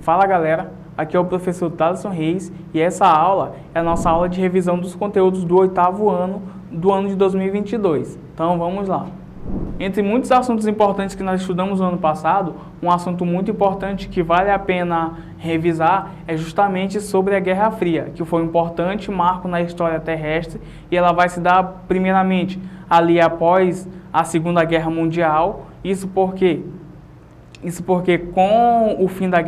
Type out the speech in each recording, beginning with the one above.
Fala galera, aqui é o professor Thaleson Reis e essa aula é a nossa aula de revisão dos conteúdos do 8º ano do ano de 2022. Então vamos lá. Entre muitos assuntos importantes que nós estudamos no ano passado, um assunto muito importante que vale a pena revisar é justamente sobre a Guerra Fria, que foi um importante marco na história terrestre e ela vai se dar primeiramente ali após a Segunda Guerra Mundial. Isso porque com o fim da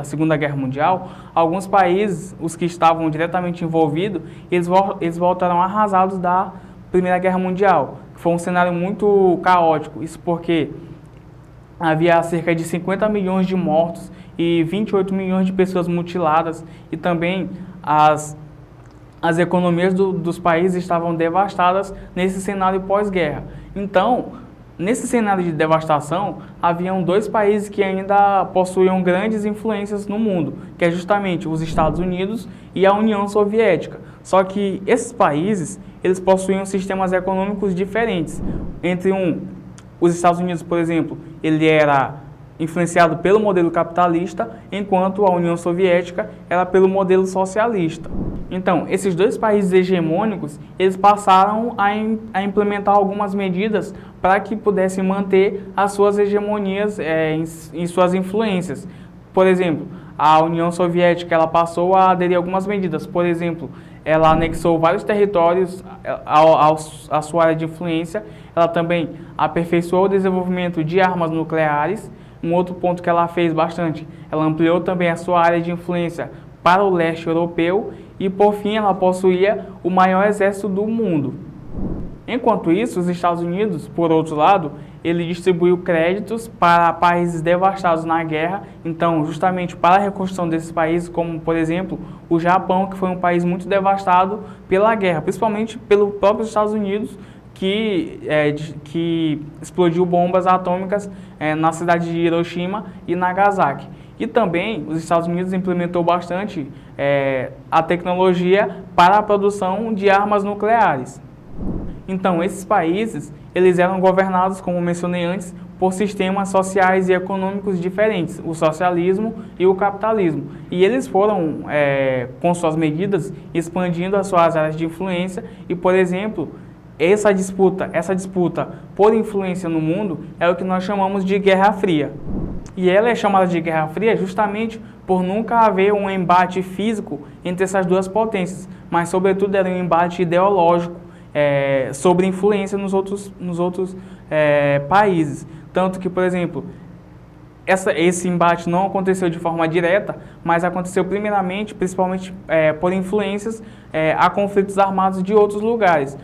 Segunda Guerra Mundial, alguns países, os que estavam diretamente envolvidos, eles voltaram arrasados da Primeira Guerra Mundial. Foi um cenário muito caótico, isso porque havia cerca de 50 milhões de mortos e 28 milhões de pessoas mutiladas, e também as economias dos países estavam devastadas nesse cenário pós-guerra. Então, nesse cenário de devastação, haviam dois países que ainda possuíam grandes influências no mundo, que é justamente os Estados Unidos e a União Soviética. Só que esses países, eles possuíam sistemas econômicos diferentes. Os Estados Unidos, por exemplo, ele era influenciado pelo modelo capitalista, enquanto a União Soviética era pelo modelo socialista. Então, esses dois países hegemônicos, eles passaram a implementar algumas medidas para que pudessem manter as suas hegemonias em suas influências. Por exemplo, a União Soviética ela passou a aderir a algumas medidas. Por exemplo, ela anexou vários territórios à sua área de influência. Ela também aperfeiçoou o desenvolvimento de armas nucleares. Um outro ponto que ela fez bastante, ela ampliou também a sua área de influência para o leste europeu e, por fim, ela possuía o maior exército do mundo. Enquanto isso, os Estados Unidos, por outro lado, ele distribuiu créditos para países devastados na guerra, então, justamente para a reconstrução desses países, como, por exemplo, o Japão, que foi um país muito devastado pela guerra, principalmente pelo próprio Estados Unidos, que explodiu bombas atômicas na cidade de Hiroshima e Nagasaki. E também os Estados Unidos implementou bastante a tecnologia para a produção de armas nucleares. Então, esses países, eles eram governados, como mencionei antes, por sistemas sociais e econômicos diferentes, o socialismo e o capitalismo. E eles foram, com suas medidas, expandindo as suas áreas de influência e, por exemplo, essa disputa por influência no mundo é o que nós chamamos de Guerra Fria. E ela é chamada de Guerra Fria justamente por nunca haver um embate físico entre essas duas potências, mas sobretudo era um embate ideológico sobre influência nos outros países. Tanto que, por exemplo, esse embate não aconteceu de forma direta, mas aconteceu primeiramente, principalmente por influências a conflitos armados de outros lugares.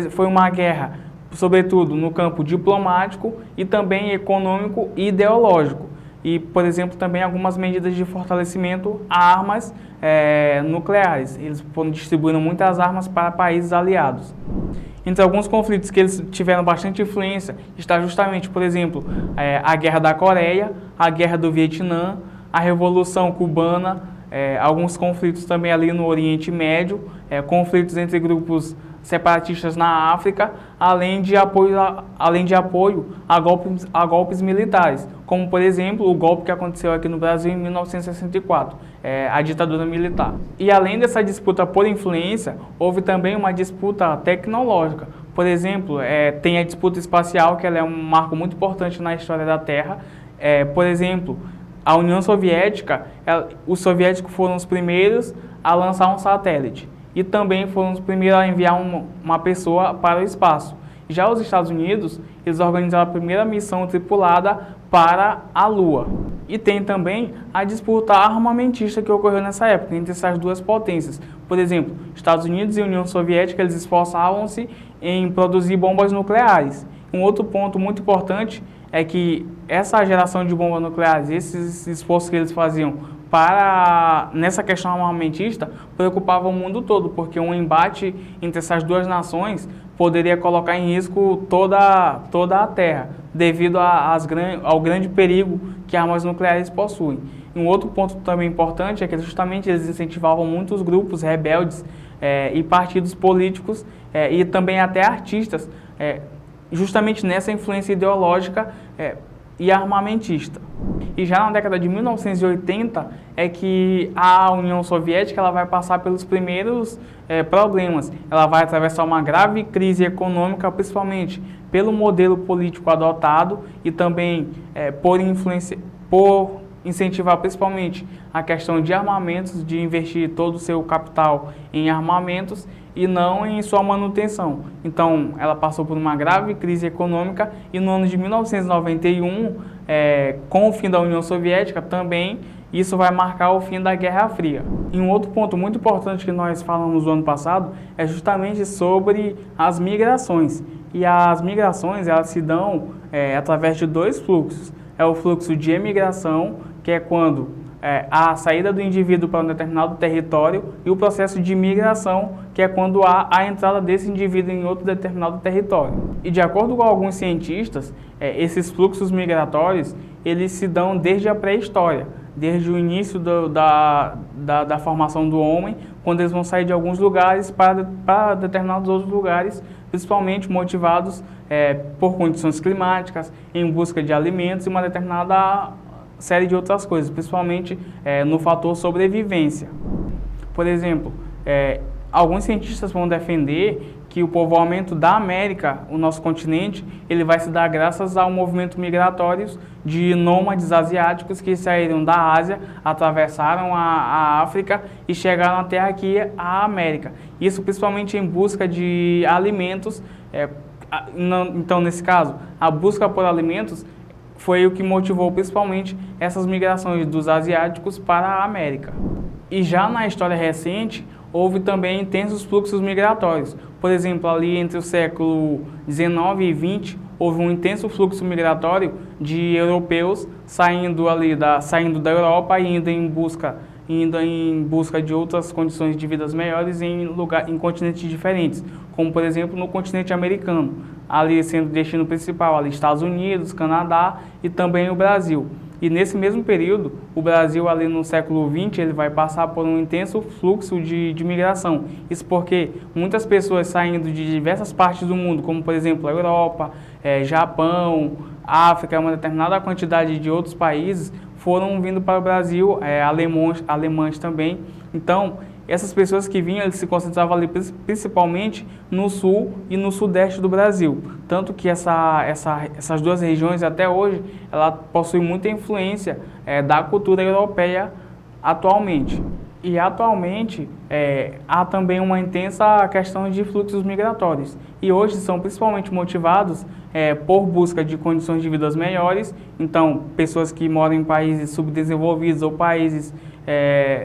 Foi uma guerra, sobretudo, no campo diplomático e também econômico e ideológico. E, por exemplo, também algumas medidas de fortalecimento a armas nucleares. Eles distribuíram muitas armas para países aliados. Entre alguns conflitos que eles tiveram bastante influência está justamente, por exemplo, a Guerra da Coreia, a Guerra do Vietnã, a Revolução Cubana, alguns conflitos também ali no Oriente Médio, conflitos entre grupos separatistas na África, além de apoio a golpes militares, como, por exemplo, o golpe que aconteceu aqui no Brasil em 1964, a ditadura militar. E além dessa disputa por influência, houve também uma disputa tecnológica. Por exemplo, tem a disputa espacial, que ela é um marco muito importante na história da Terra. Por exemplo, a União Soviética, os soviéticos foram os primeiros a lançar um satélite. E também foram os primeiros a enviar uma pessoa para o espaço. Já os Estados Unidos, eles organizaram a primeira missão tripulada para a Lua. E tem também a disputa armamentista que ocorreu nessa época, entre essas duas potências. Por exemplo, Estados Unidos e União Soviética, eles esforçavam-se em produzir bombas nucleares. Um outro ponto muito importante é que essa geração de bombas nucleares, esses esforços que eles faziam nessa questão armamentista, preocupava o mundo todo, porque um embate entre essas duas nações poderia colocar em risco toda a Terra, devido ao grande perigo que armas nucleares possuem. E um outro ponto também importante é que justamente eles incentivavam muitos grupos rebeldes e partidos políticos e também até artistas, justamente nessa influência ideológica e armamentista. E já na década de 1980 é que a União Soviética ela vai passar pelos primeiros problemas. Ela vai atravessar uma grave crise econômica, principalmente pelo modelo político adotado e também por incentivar principalmente a questão de armamentos, de investir todo o seu capital em armamentos e não em sua manutenção. Então, ela passou por uma grave crise econômica e no ano de 1991, com o fim da União Soviética, também isso vai marcar o fim da Guerra Fria. E um outro ponto muito importante que nós falamos no ano passado é justamente sobre as migrações. E as migrações, elas se dão através de dois fluxos. É o fluxo de emigração, que é quando há a saída do indivíduo para um determinado território, e o processo de migração, que é quando há a entrada desse indivíduo em outro determinado território. E de acordo com alguns cientistas, esses fluxos migratórios, eles se dão desde a pré-história, desde o início da formação do homem, quando eles vão sair de alguns lugares para determinados outros lugares, principalmente motivados por condições climáticas, em busca de alimentos e uma determinada série de outras coisas, principalmente no fator sobrevivência. Por exemplo, alguns cientistas vão defender que o povoamento da América, o nosso continente, ele vai se dar graças ao movimento migratório de nômades asiáticos que saíram da Ásia, atravessaram a África e chegaram até aqui a América. Isso principalmente em busca de alimentos. Então, nesse caso, a busca por alimentos foi o que motivou principalmente essas migrações dos asiáticos para a América. E já na história recente, houve também intensos fluxos migratórios. Por exemplo, ali entre o século XIX e XX, houve um intenso fluxo migratório de europeus saindo da Europa e indo em busca de outras condições de vidas melhores em continentes diferentes, como por exemplo no continente americano, ali sendo o destino principal, ali Estados Unidos, Canadá e também o Brasil. E nesse mesmo período, o Brasil ali no século XX, ele vai passar por um intenso fluxo de migração. Isso porque muitas pessoas saindo de diversas partes do mundo, como por exemplo a Europa, Japão, África, uma determinada quantidade de outros países, foram vindo para o Brasil, alemães também. Então, essas pessoas que vinham, eles se concentravam ali principalmente no sul e no sudeste do Brasil. Tanto que essas duas regiões, até hoje, ela possuem muita influência da cultura europeia atualmente. E atualmente há também uma intensa questão de fluxos migratórios. E hoje são principalmente motivados por busca de condições de vida melhores. Então, pessoas que moram em países subdesenvolvidos ou países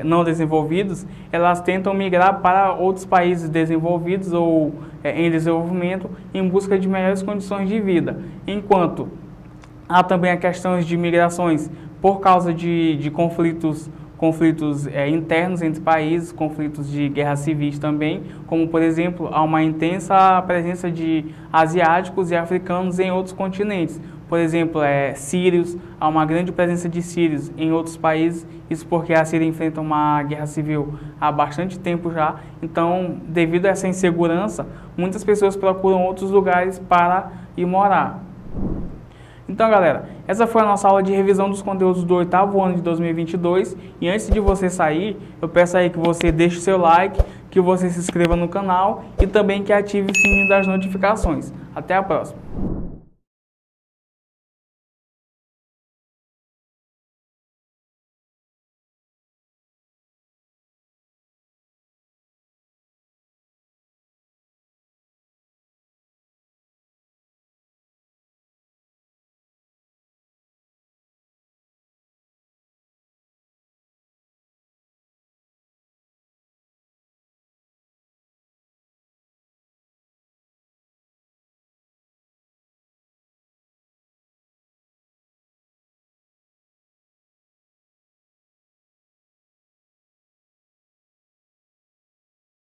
não desenvolvidos, elas tentam migrar para outros países desenvolvidos ou em desenvolvimento em busca de melhores condições de vida. Enquanto há também a questão de migrações por causa de conflitos internos entre países, conflitos de guerras civis também, como por exemplo, há uma intensa presença de asiáticos e africanos em outros continentes. Por exemplo, sírios, há uma grande presença de sírios em outros países, isso porque a Síria enfrenta uma guerra civil há bastante tempo já. Então, devido a essa insegurança, muitas pessoas procuram outros lugares para ir morar. Então, galera, essa foi a nossa aula de revisão dos conteúdos do 8º ano de 2022. E antes de você sair, eu peço aí que você deixe o seu like, que você se inscreva no canal e também que ative o sininho das notificações. Até a próxima!